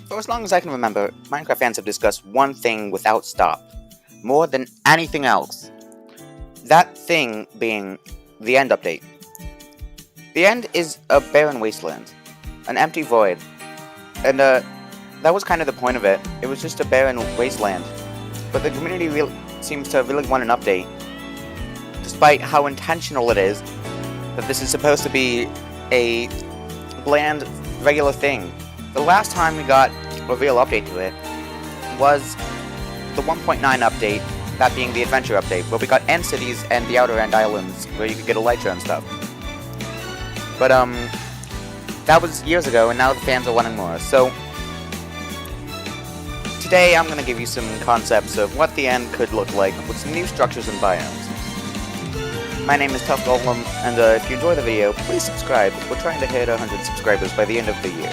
For as long as I can remember, Minecraft fans have discussed one thing without stop, more than anything else. That thing being the end update. The end is a barren wasteland, an empty void, and that was kind of the point of it. It was just a barren wasteland, but the community seems to really want an update, despite how intentional it is that this is supposed to be a bland, regular thing. The last time we got a real update to it was the 1.9 update, that being the adventure update, where we got end cities and the outer end islands, where you could get elytra and stuff. But, that was years ago, and now the fans are wanting more, so today I'm going to give you some concepts of what the end could look like with some new structures and biomes. My name is Tough Golem, and if you enjoy the video, please subscribe. We're trying to hit 100 subscribers by the end of the year.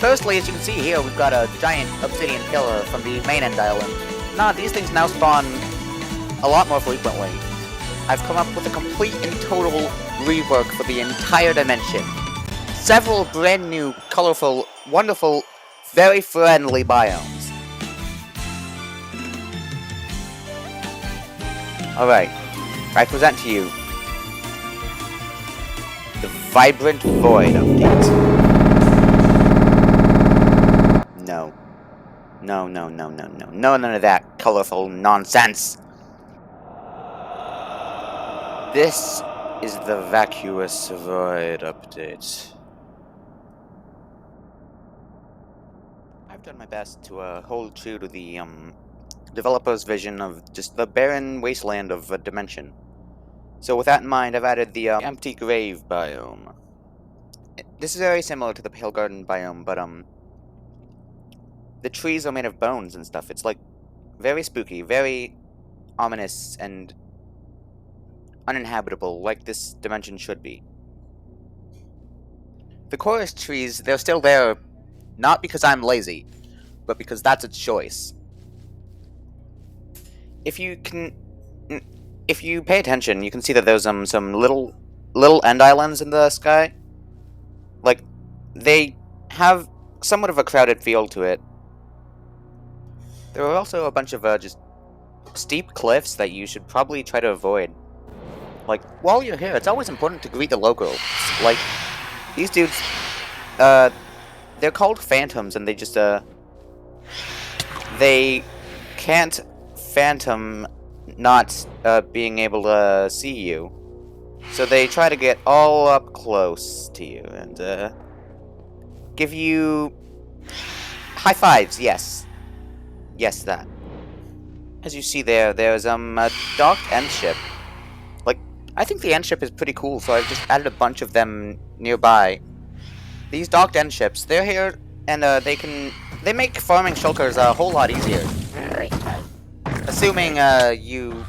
Firstly, as you can see here, we've got a giant obsidian killer from the main end island. These things now spawn a lot more frequently. I've come up with a complete and total rework for the entire dimension. Several brand new, colorful, wonderful, very friendly biomes. Alright, I present to you the Vibrant Void update. No. No, none of that colorful nonsense. This is the Vacuous Void update. I've done my best to hold true to the developer's vision of just the barren wasteland of a dimension. So with that in mind, I've added the empty grave biome. This is very similar to the Pale Garden biome, but the trees are made of bones and stuff. It's like very spooky, very ominous, and uninhabitable, like this dimension should be. The chorus trees, they're still there, not because I'm lazy, but because that's a choice. If you pay attention, you can see that there's some little end islands in the sky. Like, they have somewhat of a crowded feel to it. There are also a bunch of just steep cliffs that you should probably try to avoid. Like, while you're here, it's always important to greet the locals. Like, these dudes, they're called phantoms, and they just, they can't phantom not being able to see you. So they try to get all up close to you and give you high fives. Yes, that. As you see there's a docked end ship. Like, I think the end ship is pretty cool, so I've just added a bunch of them nearby. These docked end ships, they're here, and they make farming shulkers a whole lot easier. Assuming you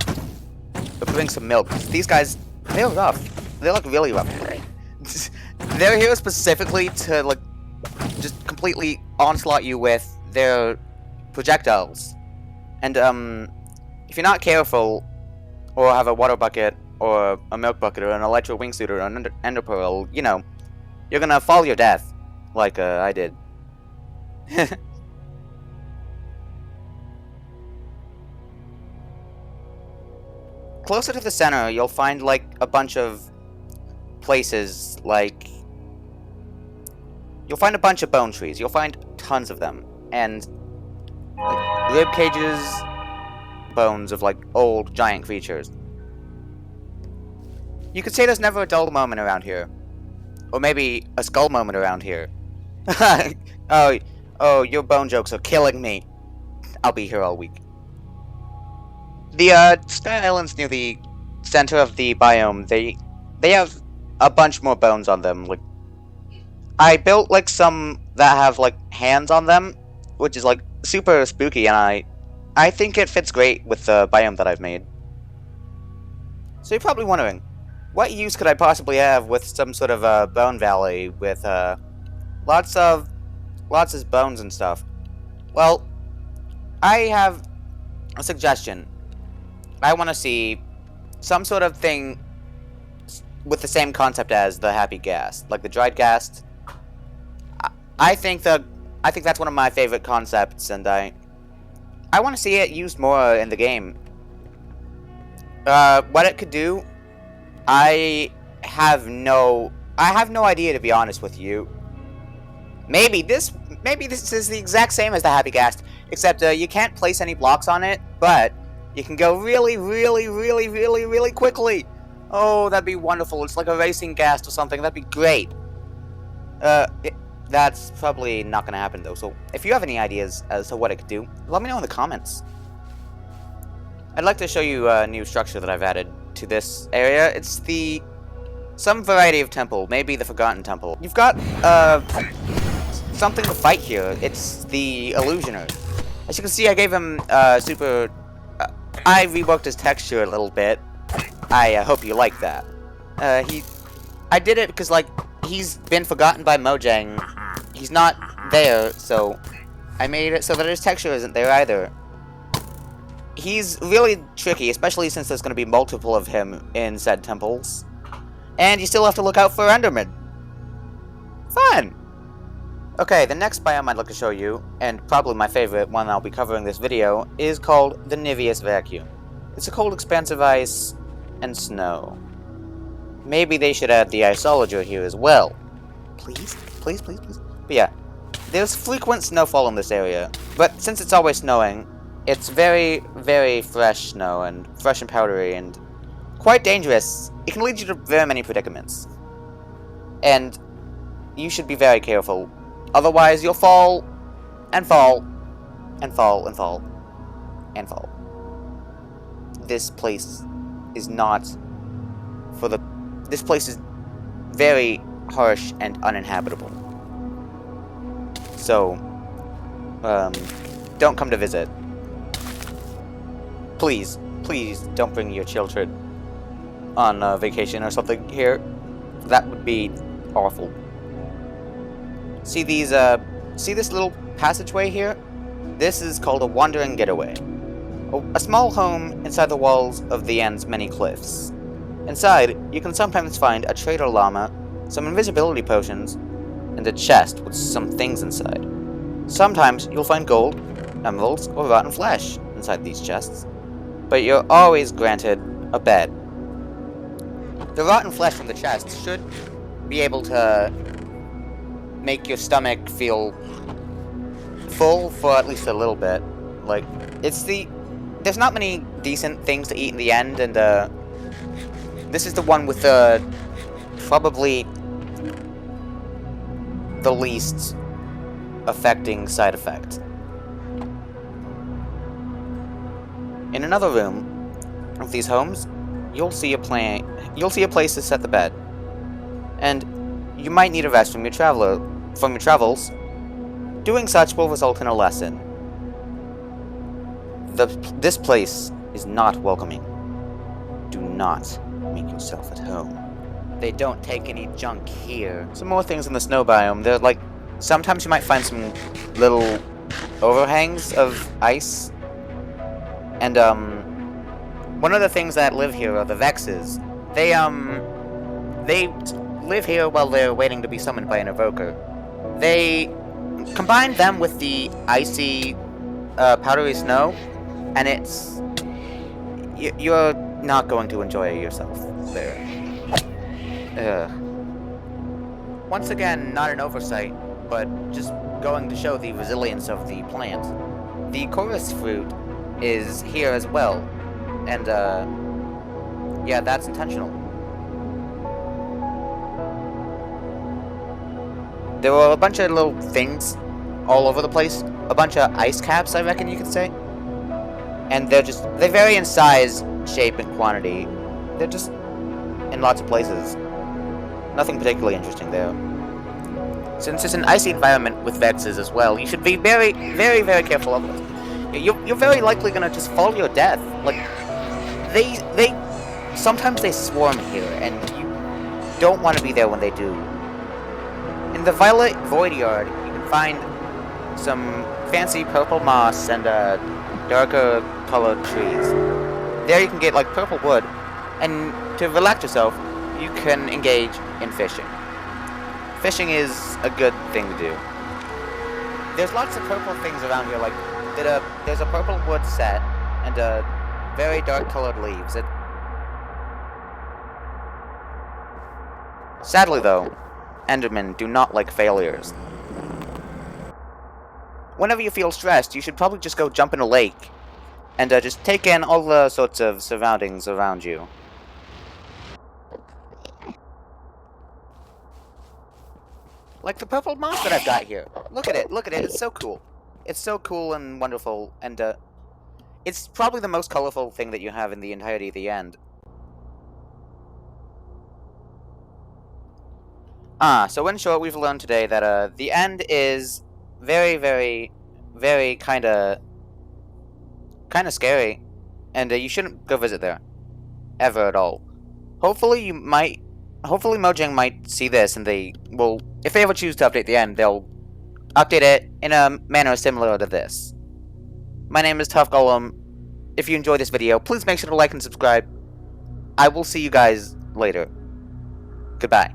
bring some milk. These guys, they're rough. They're like really rough. They're here specifically to like just completely onslaught you with their projectiles. And if you're not careful, or have a water bucket, or a milk bucket, or an electro wingsuit, or an ender pearl, you know, you're gonna fall your death, like I did. Closer to the center, you'll find, like, a bunch of places, like... You'll find a bunch of bone trees. You'll find tons of them. And, like, rib cages, bones of, like, old, giant creatures. You could say there's never a dull moment around here. Or maybe a skull moment around here. Oh, your bone jokes are killing me. I'll be here all week. The Sky Islands near the center of the biome, they have a bunch more bones on them. Like, I built like some that have like hands on them, which is like super spooky, and I think it fits great with the biome that I've made. So you're probably wondering, what use could I possibly have with some sort of a bone valley with lots of bones and stuff? Well, I have a suggestion. I want to see some sort of thing with the same concept as the happy ghast, like the dried ghast. I think I think that's one of my favorite concepts, and I want to see it used more in the game. What it could do, I have no idea, to be honest with you. Maybe this is the exact same as the Happy Ghast, except you can't place any blocks on it, but you can go really, really, really, really, really quickly. Oh, that'd be wonderful. It's like a racing ghast or something. That'd be great. That's probably not gonna happen though. So if you have any ideas as to what it could do, let me know in the comments. I'd like to show you a new structure that I've added to this area. It's some variety of temple, maybe the Forgotten Temple. You've got something to fight here. It's the Illusioner. As you can see, I gave him super. I reworked his texture a little bit. I hope you like that. I did it because like he's been forgotten by Mojang. He's not there, so I made it so that his texture isn't there either. He's really tricky, especially since there's going to be multiple of him in said temples. And you still have to look out for Enderman. Fun! Okay, the next biome I'd like to show you, and probably my favorite one I'll be covering this video, is called the Niveus Vacuum. It's a cold expanse of ice and snow. Maybe they should add the Isologer here as well. Please? Please, please, please? But yeah, there's frequent snowfall in this area, but since it's always snowing, it's very, very fresh snow, and fresh and powdery, and quite dangerous. It can lead you to very many predicaments. And you should be very careful. Otherwise, you'll fall, and fall, and fall, and fall, and fall. This place is not for the... This place is very harsh and uninhabitable. So, don't come to visit. Please, please don't bring your children on vacation or something here. That would be awful. See these, see this little passageway here? This is called a wandering getaway. A small home inside the walls of the End's many cliffs. Inside, you can sometimes find a trader llama, some invisibility potions, and a chest with some things inside. Sometimes you'll find gold, emeralds, or rotten flesh inside these chests, but you're always granted a bed. The rotten flesh from the chest should be able to make your stomach feel full for at least a little bit. Like, there's not many decent things to eat in the End, and this is the one with probably the least affecting side effect. In another room of these homes, you'll see a place to set the bed, and you might need a rest from your travels. Doing such will result in a lesson. This place is not welcoming. Do not make yourself at home. They don't take any junk here. Some more things in the snow biome. They're like, sometimes you might find some little overhangs of ice. And, one of the things that live here are the Vexes. They live here while they're waiting to be summoned by an evoker. They combine them with the icy, powdery snow, and you're not going to enjoy yourself there. Once again, not an oversight, but just going to show the resilience of the plant. The chorus fruit is here as well, and yeah, that's intentional. There were a bunch of little things all over the place, a bunch of ice caps, I reckon you could say, and they vary in size, shape, and quantity. They're just in lots of places. Nothing particularly interesting there. Since it's an icy environment with Vexes as well, you should be very, very, very careful of it. You're very likely gonna just fall to your death. Like, sometimes they swarm here, and you don't want to be there when they do. In the Violet Void Yard, you can find some fancy purple moss and darker colored trees. There you can get like purple wood, and to relax yourself, you can engage in fishing. Fishing is a good thing to do. There's lots of purple things around here, like there's a purple wood set and very dark colored leaves. Sadly though, Endermen do not like failures. Whenever you feel stressed, you should probably just go jump in a lake and just take in all the sorts of surroundings around you. Like the purple moss that I've got here. Look at it, it's so cool. It's so cool and wonderful, and it's probably the most colorful thing that you have in the entirety of the end. So in short, we've learned today that the end is very, very, very kinda scary, and you shouldn't go visit there. Ever at all. Hopefully Mojang might see this, and they will, if they ever choose to update the end, they'll update it in a manner similar to this. My name is Tough Golem. If you enjoyed this video, please make sure to like and subscribe. I will see you guys later. Goodbye.